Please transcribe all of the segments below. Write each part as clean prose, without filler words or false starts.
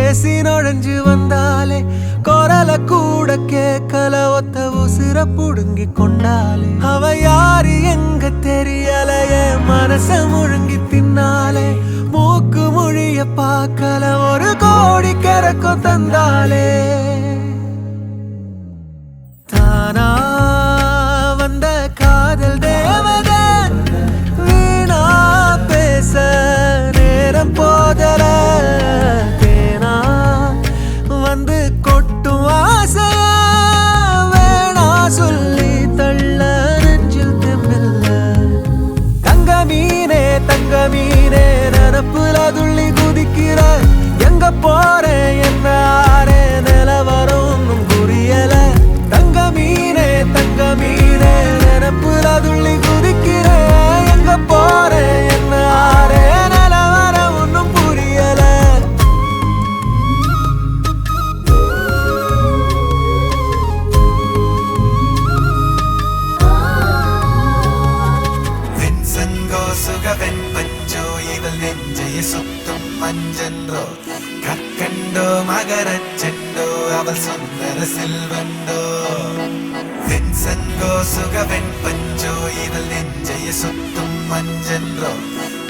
பேசி நுழைஞ்சு வந்தாலே குரல கூட கேட்கல ஒத்த உசிர புடுங்கி கொண்டாலே அவ யாரு எங்க தெரியலையே மனச முழுங்கி தின்னாலே மூக்கு மொழிய பார்க்கல ஒரு கோடி கிறக்க தந்தாலே தானா வந்த காதல் தேவதை வீணா பேச நேரம் போதல தேனா வந்து கொட்டும் ஆசைய வேணா சொல்லி தள்ள நெஞ்சில் தெம்பில்ல தங்க மீனே நினப்புல துள்ளி குதிக்கிற எங்க போறேன் என்ன ஆரே நிலவரம் ஒன்னும் புரியல தங்க மீனே நினப்புல துள்ளி குதிக்கிற எங்க போறேன் என்ன ஆரே நிலவரம் ஒன்னும் புரியல வெண்சங்கோ சுகவெண் பஞ்சோ இவள் நெஞ்சைய சுத்தும் மஞ்சன்றோ கற்கண்டோ மகரச் செண்டோ அவள் சுந்தர செல்வண்டோ வெண்சங்கோ சுகவெண் பஞ்சோ இவள் நெஞ்சைய சுத்தும் மஞ்சன்றோ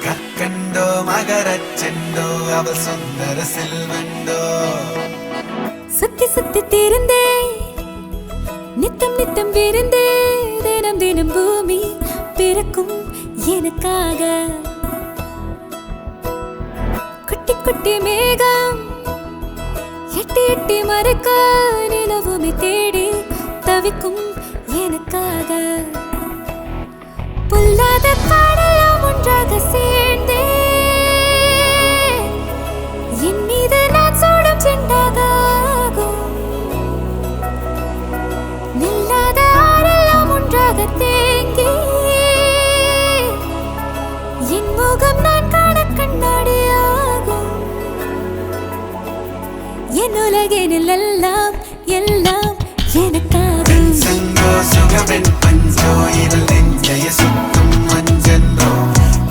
கற்கண்டோ மகரச் செண்டோ அவள் சுந்தர செல்வண்டோ சுத்தி சுத்தி தீர்ந்தே நித்தம் நித்தம் விருந்தே தினம் தினம் பூமி பிறக்கும் எனக்காக குட்டி குட்டி மேகம் எட்டி எட்டி மறைக்க நிலவுமை தேடி தவிக்கும் எனக்காக புல்லாத காடெல்லாம் ஒன்றாக சேர்ந்தே என் மீது நான் சூடும் செண்டாக ஆகும் நில்லாத ஆறெல்லாம் ஒன்றாக தேங்கி என் முகம் நான் காண கண்ணாடியாகும் என் உலகினில் எல்லாம் எல்லாம் எனக்காக சங்கோ சுகவெண் பஞ்சோ இவள் நெஞ்சைய சுத்தும் மஞ்சன்றோ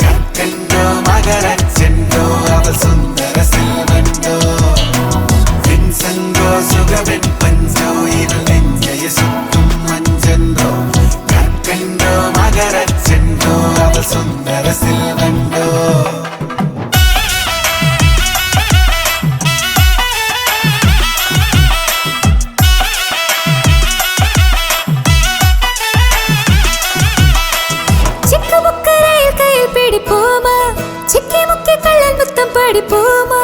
கற்கண்டோ மகரச் செண்டோ அவள் சுந்தர செல்வண்டோ வெண்சங்கோ சுகவெண் பஞ்சோ இவள் நெஞ்சைய சுத்தும் மஞ்சன்றோ கற்கண்டோ மகரச் செண்டோ அவள் சுந்தர செல்வண்டோ சிக்கு முக்கு ரயில் கையில் பிடிப்போமா சிக்கி முக்கி கள்ளல் முத்தம் படிப்போமா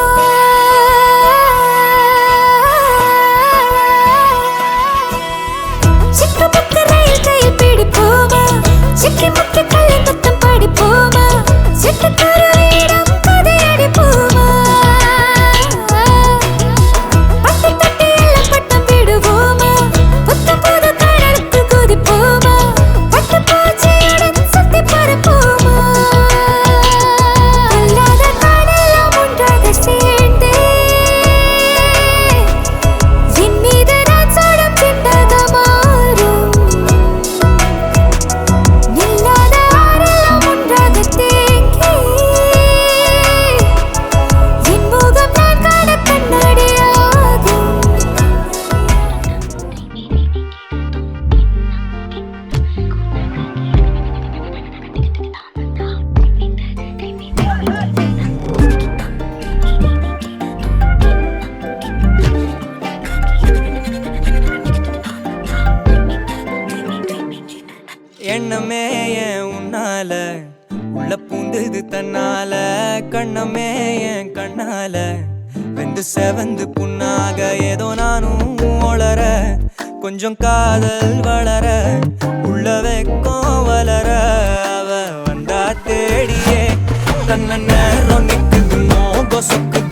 சிக்கு முக்கு ரயில் கையில் பிடிப்போமா சிக்கி முக்கி கள்ளல் முத்தம் படிப்போமா சிட்டுக்குருவியிடம் கதையடிப்போமா பட்டு தட்டி எல்லாம் பட்டம் விடுவோமா புத்தம் புது கடலுக்கு குதிப்போமா பட்டு பூச்சியுடன் சுத்தி பறப்போமா அல்லாத காடெல்லாம் ஒன்றாக சேர்ந்தே என் மீது நான் சூடும் செண்டாக மாறும் நில்லாத ஆறெல்லாம் ஒன்றாக தேங்கி என் முகம் நான் காண கண்ணாடியாகும் எண்ணமே ஏன் உன்னால உள்ள பூந்தது தன்னால கண்ணமே என் கண்ணால வெந்து செவந்து புண்ணாக ஏதோ நானும் ஒளர கொஞ்சம் காதல் வளர உள்ள வெக்கம் வளர அவ வந்தா தேடியே தன்ன நேரம் நிக்குது நோக சொக்கு